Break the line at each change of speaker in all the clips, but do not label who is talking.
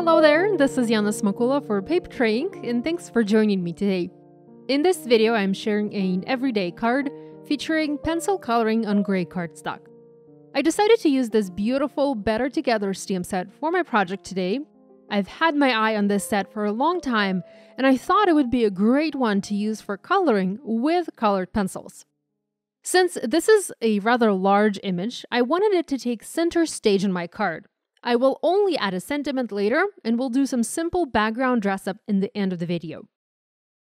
Hello there, this is Yana Smakula for Papertrey, and thanks for joining me today. In this video, I'm sharing an everyday card featuring pencil coloring on gray cardstock. I decided to use this beautiful Better Together stamp set for my project today. I've had my eye on this set for a long time, and I thought it would be a great one to use for coloring with colored pencils. Since this is a rather large image, I wanted it to take center stage on my card. I will only add a sentiment later, and we'll do some simple background dress-up in the end of the video.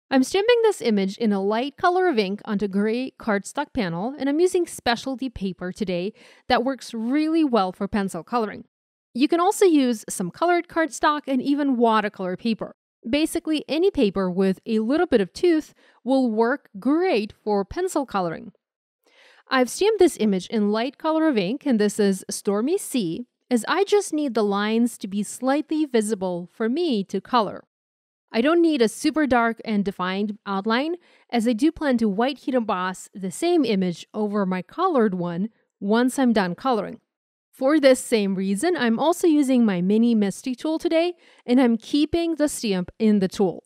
I'm stamping this image in a light color of ink onto gray cardstock panel, and I'm using specialty paper today that works really well for pencil coloring. You can also use some colored cardstock and even watercolor paper. Basically, any paper with a little bit of tooth will work great for pencil coloring. I've stamped this image in light color of ink, and this is Stormy Sea, as I just need the lines to be slightly visible for me to color. I don't need a super dark and defined outline, as I do plan to white heat emboss the same image over my colored one once I'm done coloring. For this same reason, I'm also using my mini Misty tool today, and I'm keeping the stamp in the tool.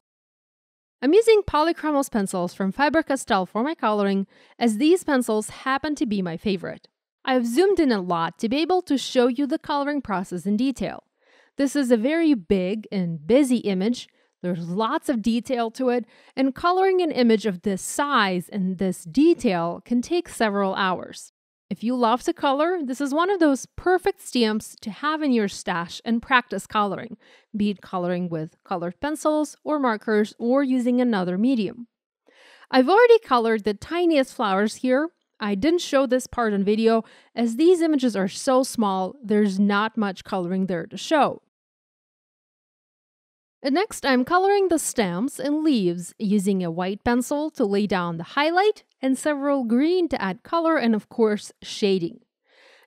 I'm using Polychromos pencils from Faber-Castell for my coloring, as these pencils happen to be my favorite. I've zoomed in a lot to be able to show you the coloring process in detail. This is a very big and busy image. There's lots of detail to it, and coloring an image of this size and this detail can take several hours. If you love to color, this is one of those perfect stamps to have in your stash and practice coloring, be it coloring with colored pencils or markers or using another medium. I've already colored the tiniest flowers here. I didn't show this part on video as these images are so small, there's not much coloring there to show. And next, I'm coloring the stems and leaves using a white pencil to lay down the highlight and several green to add color and of course shading.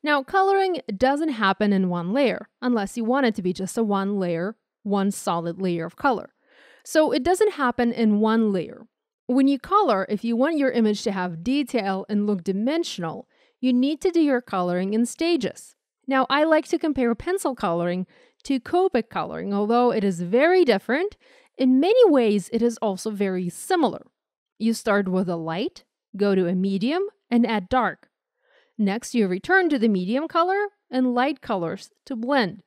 Now, coloring doesn't happen in one layer unless you want it to be just a one solid layer of color. So it doesn't happen in one layer. When you color, if you want your image to have detail and look dimensional, you need to do your coloring in stages. Now, I like to compare pencil coloring to Copic coloring, although it is very different. In many ways, it is also very similar. You start with a light, go to a medium, and add dark. Next, you return to the medium color and light colors to blend.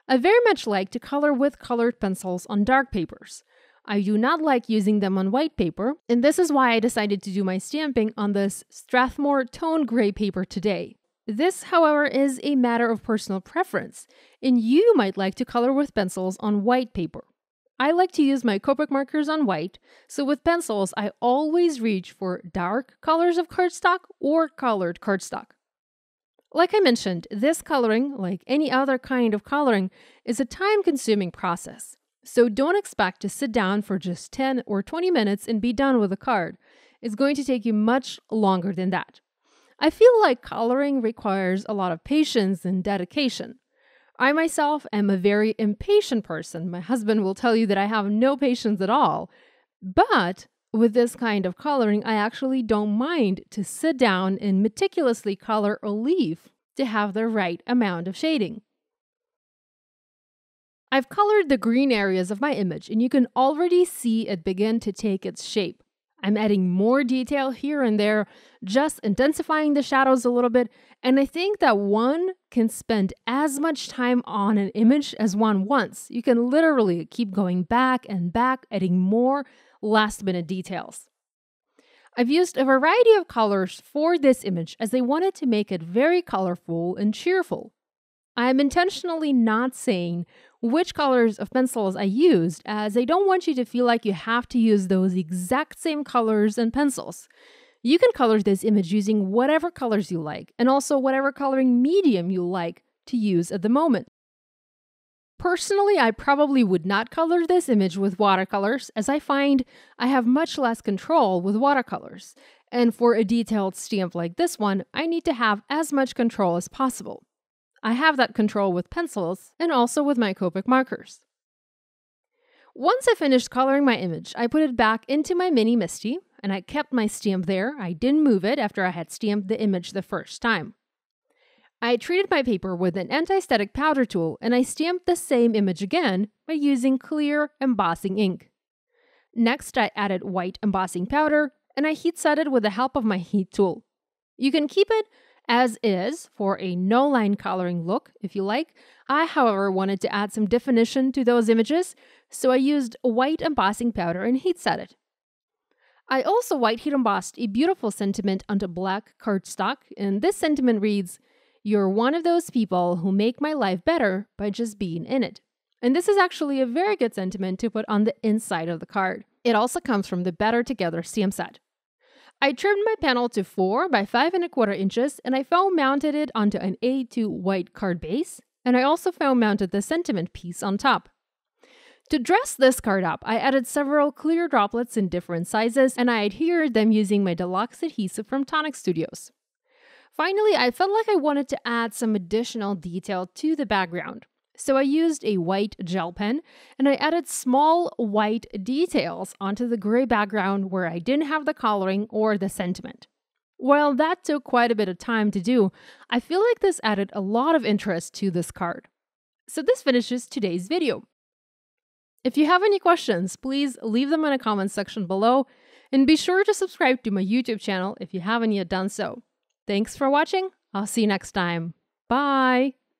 I very much like to color with colored pencils on dark papers. I do not like using them on white paper, and this is why I decided to do my stamping on this Strathmore tone gray paper today. This, however, is a matter of personal preference, and you might like to color with pencils on white paper. I like to use my Copic markers on white, so with pencils, I always reach for dark colors of cardstock or colored cardstock. Like I mentioned, this coloring, like any other kind of coloring, is a time-consuming process. So don't expect to sit down for just 10 or 20 minutes and be done with a card. It's going to take you much longer than that. I feel like coloring requires a lot of patience and dedication. I myself am a very impatient person. My husband will tell you that I have no patience at all. But with this kind of coloring, I actually don't mind to sit down and meticulously color a leaf to have the right amount of shading. I've colored the green areas of my image, and you can already see it begin to take its shape. I'm adding more detail here and there, just intensifying the shadows a little bit, and I think that one can spend as much time on an image as one wants. You can literally keep going back and back, adding more last-minute details. I've used a variety of colors for this image as I wanted to make it very colorful and cheerful. I'm intentionally not saying which colors of pencils I used, as I don't want you to feel like you have to use those exact same colors and pencils. You can color this image using whatever colors you like, and also whatever coloring medium you like to use at the moment. Personally, I probably would not color this image with watercolors, as I find I have much less control with watercolors. And for a detailed stamp like this one, I need to have as much control as possible. I have that control with pencils and also with my Copic markers. Once I finished coloring my image, I put it back into my mini Misty, and I kept my stamp there. I didn't move it after I had stamped the image the first time. I treated my paper with an anti-static powder tool and I stamped the same image again by using clear embossing ink. Next, I added white embossing powder and I heat set it with the help of my heat tool. You can keep it as is for a no-line coloring look if you like. I, however, wanted to add some definition to those images, so I used white embossing powder and heat set it. I also white heat embossed a beautiful sentiment onto black cardstock, and this sentiment reads, "You're one of those people who make my life better by just being in it." And this is actually a very good sentiment to put on the inside of the card. It also comes from the Better Together stamp set. I trimmed my panel to 4 by 5¼ inches and I foam mounted it onto an A2 white card base, and I also foam mounted the sentiment piece on top. To dress this card up, I added several clear droplets in different sizes and I adhered them using my deluxe adhesive from Tonic Studios. Finally, I felt like I wanted to add some additional detail to the background. So I used a white gel pen and I added small white details onto the gray background where I didn't have the coloring or the sentiment. While that took quite a bit of time to do, I feel like this added a lot of interest to this card. So this finishes today's video. If you have any questions, please leave them in the comments section below and be sure to subscribe to my YouTube channel if you haven't yet done so. Thanks for watching. I'll see you next time. Bye!